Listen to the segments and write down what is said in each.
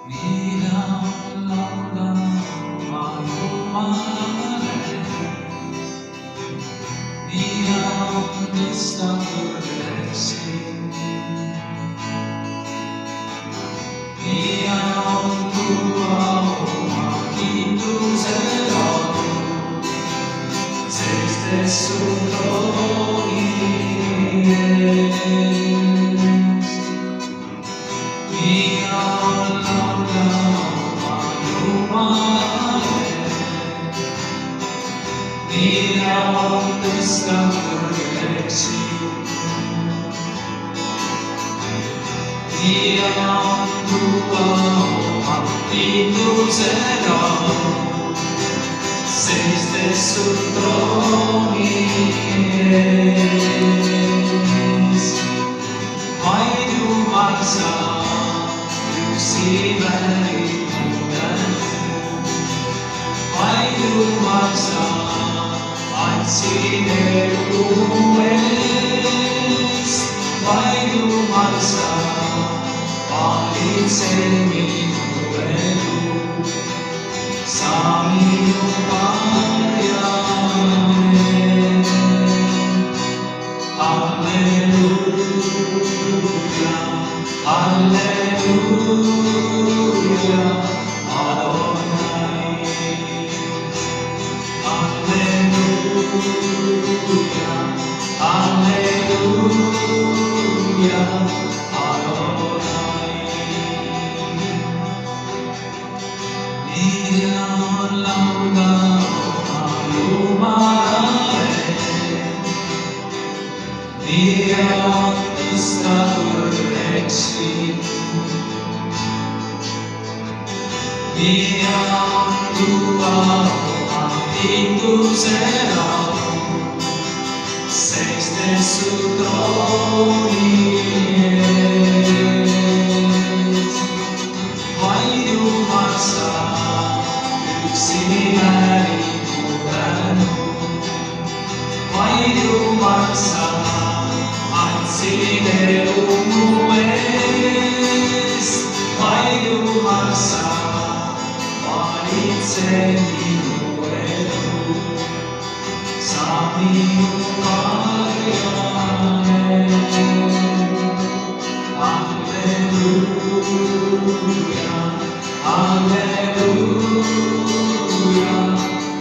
Nilalanggang magmamahal, di ang isang blessing, di ang tuwa o makitulong sa suloines. Di ang langgang magmamahal, di ang isang blessing, di ang tuwa o makitulong sa suloines. May lumaksa si Balimutan, may lumaksa at sineluwes, may lumaksa palit sa minuelo sa iyong bayan. Hallelujah, Hallelujah, Adonai. Hallelujah, Hallelujah, Adonai. Nilalanggang magmamahal, di ang isang blessing, di ang tuwa o makitulong sa suloines. May lumaksa si Balimutan, may lumaksa at sineluwes, may lumaksa palit sa minuelo sa iyong bayan. Hallelujah, Hallelujah,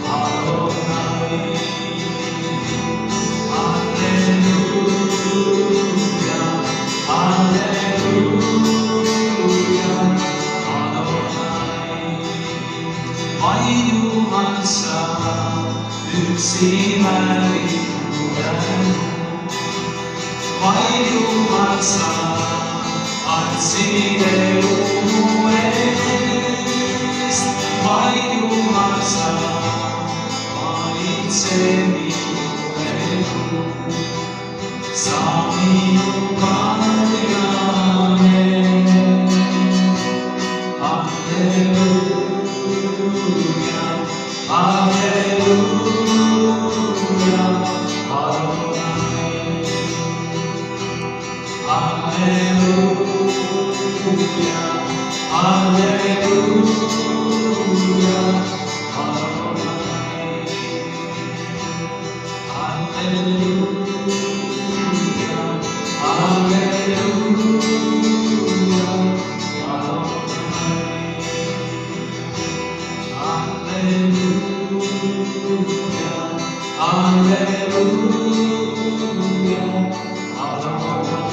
Adonai. Hallelujah, Hallelujah, Adonai. May lumaksa si Balimutan, may lumaksa at sineluwes, may lumaksa palit sa minuelo sa iyong bayan. Hallelujah, Hallelujah, Adonai. Hallelujah, Hallelujah, Adonai. Hallelujah, Hallelujah, Adonai. Hallelujah, Hallelujah, Adonai.